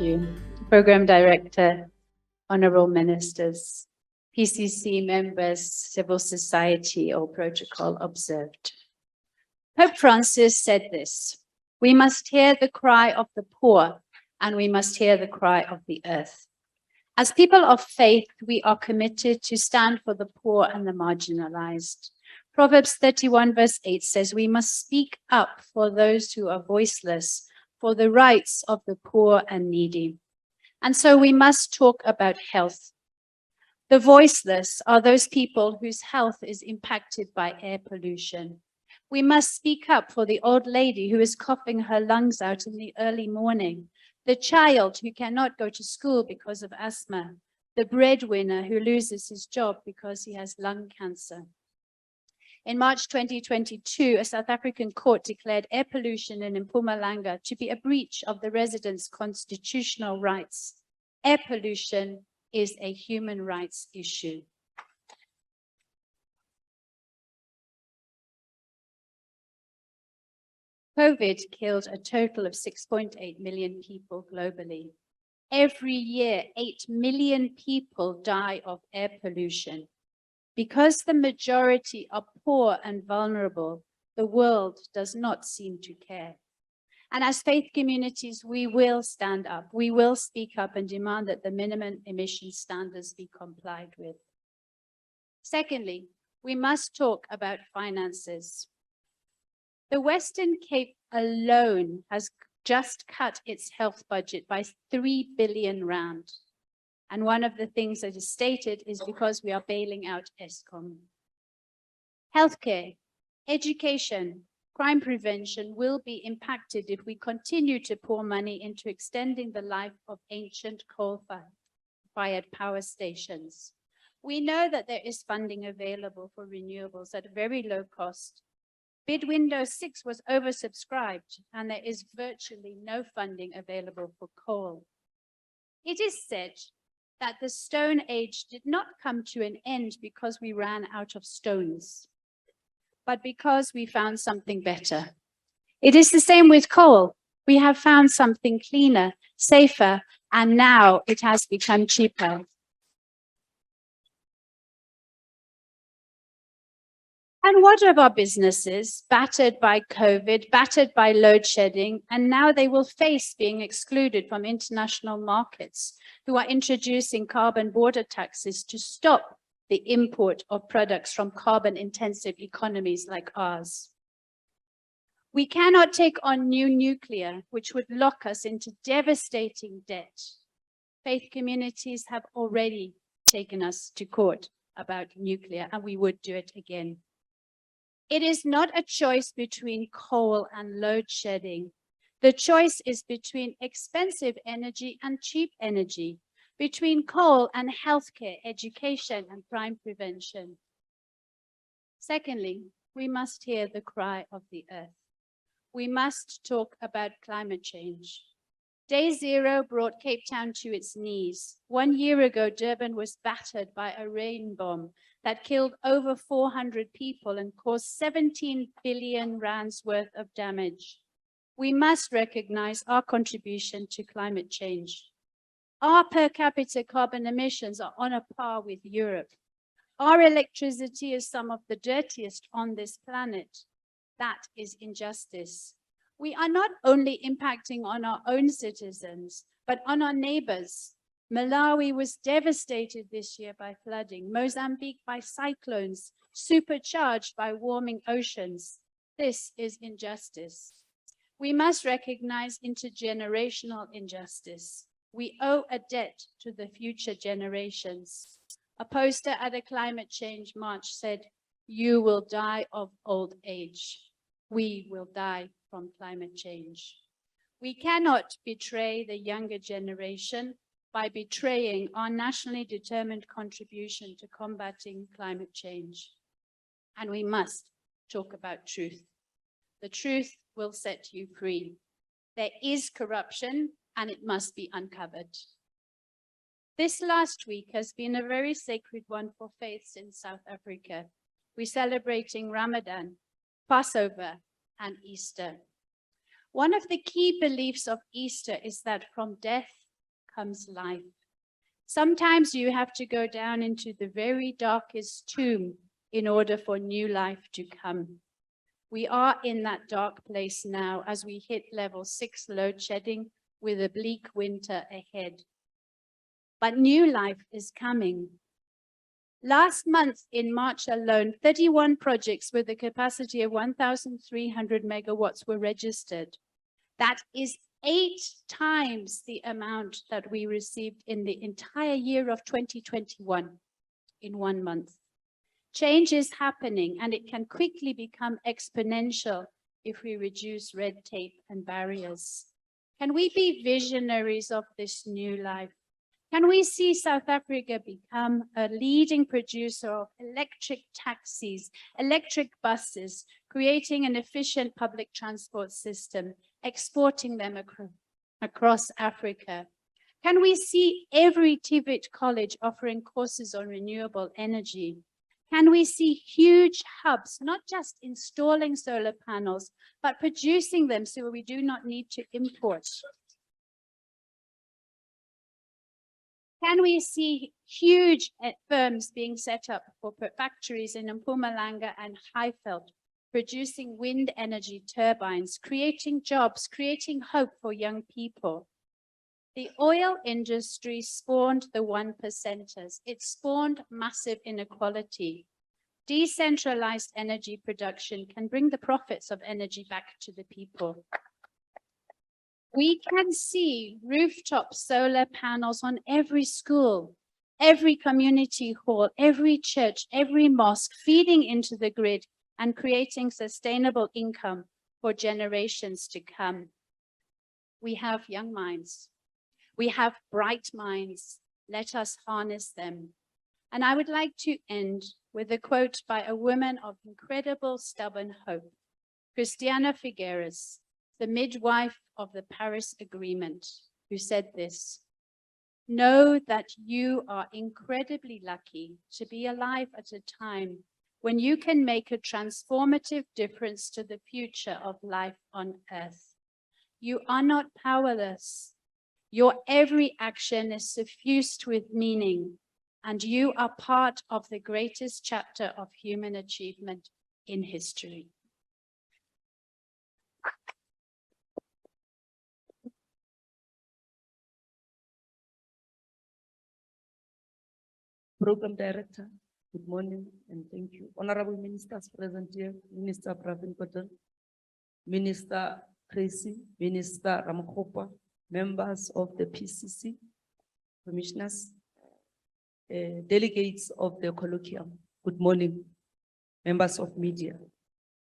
you. Program Director, Honourable Ministers, PCC members, civil society, or protocol observed. Pope Francis said this: we must hear the cry of the poor and we must hear the cry of the earth. As people of faith, we are committed to stand for the poor and the marginalized. Proverbs 31 verse 8 says we must speak up for those who are voiceless, for the rights of the poor and needy. And so we must talk about health. The voiceless are those people whose health is impacted by air pollution. We must speak up for the old lady who is coughing her lungs out in the early morning, the child who cannot go to school because of asthma, the breadwinner who loses his job because he has lung cancer. In March 2022, a South African court declared air pollution in Mpumalanga to be a breach of the residents' constitutional rights. Air pollution is a human rights issue. COVID killed a total of 6.8 million people globally. Every year, 8 million people die of air pollution. Because the majority are poor and vulnerable, the world does not seem to care. And as faith communities, we will stand up, we will speak up and demand that the minimum emission standards be complied with. Secondly, we must talk about finances. The Western Cape alone has just cut its health budget by 3 billion rand. And one of the things that is stated is because we are bailing out Eskom. Healthcare, education, crime prevention will be impacted if we continue to pour money into extending the life of ancient coal-fired power stations. We know that there is funding available for renewables at a very low cost. Bid window 6 was oversubscribed, and there is virtually no funding available for coal. It is said that the Stone Age did not come to an end because we ran out of stones, but because we found something better. It is the same with coal. We have found something cleaner, safer, and now it has become cheaper. And what of our businesses, battered by COVID, battered by load shedding, and now they will face being excluded from international markets who are introducing carbon border taxes to stop the import of products from carbon-intensive economies like ours. We cannot take on new nuclear, which would lock us into devastating debt. Faith communities have already taken us to court about nuclear, and we would do it again. It is not a choice between coal and load shedding. The choice is between expensive energy and cheap energy, between coal and healthcare, education, and crime prevention. Secondly, we must hear the cry of the earth. We must talk about climate change. Day zero brought Cape Town to its knees. 1 year ago, Durban was battered by a rain bomb that killed over 400 people and caused 17 billion rands worth of damage. We must recognize our contribution to climate change. Our per capita carbon emissions are on a par with Europe. Our electricity is some of the dirtiest on this planet. That is injustice. We are not only impacting on our own citizens, but on our neighbors. Malawi was devastated this year by flooding, Mozambique by cyclones, supercharged by warming oceans. This is injustice. We must recognize intergenerational injustice. We owe a debt to the future generations. A poster at a climate change march said, "You will die of old age. We will die from climate change." We cannot betray the younger generation by betraying our nationally determined contribution to combating climate change. And we must talk about truth. The truth will set you free. There is corruption and it must be uncovered. This last week has been a very sacred one for faiths in South Africa. We're celebrating Ramadan, Passover, and Easter. One of the key beliefs of Easter is that from death comes life. Sometimes you have to go down into the very darkest tomb in order for new life to come. We are in that dark place now as we hit level 6 load shedding with a bleak winter ahead. But new life is coming. Last month in March alone, 31 projects with a capacity of 1,300 megawatts were registered. That is 8 times the amount that we received in the entire year of 2021 in 1 month. Change is happening, and it can quickly become exponential if we reduce red tape and barriers. Can we be visionaries of this new life? Can we see South Africa become a leading producer of electric taxis, electric buses, creating an efficient public transport system, exporting them across Africa? Can we see every TVET college offering courses on renewable energy? Can we see huge hubs, not just installing solar panels, but producing them so we do not need to import? Can we see huge firms being set up for factories in Mpumalanga and Highveld, producing wind energy turbines, creating jobs, creating hope for young people? The oil industry spawned the 1%ers. It spawned massive inequality. Decentralized energy production can bring the profits of energy back to the people. We can see rooftop solar panels on every school, every community hall, every church, every mosque, feeding into the grid and creating sustainable income for generations to come. We have young minds. We have bright minds. Let us harness them. And I would like to end with a quote by a woman of incredible stubborn hope, Christiana Figueres, the midwife of the Paris Agreement, who said this: "Know that you are incredibly lucky to be alive at a time when you can make a transformative difference to the future of life on Earth. You are not powerless. Your every action is suffused with meaning, and you are part of the greatest chapter of human achievement in history." Program Director, good morning and thank you. Honorable Ministers present here, Minister Pravin Patel, Minister Tracy, Minister Ramkhopa, members of the PCC, commissioners, delegates of the colloquium, good morning, members of media.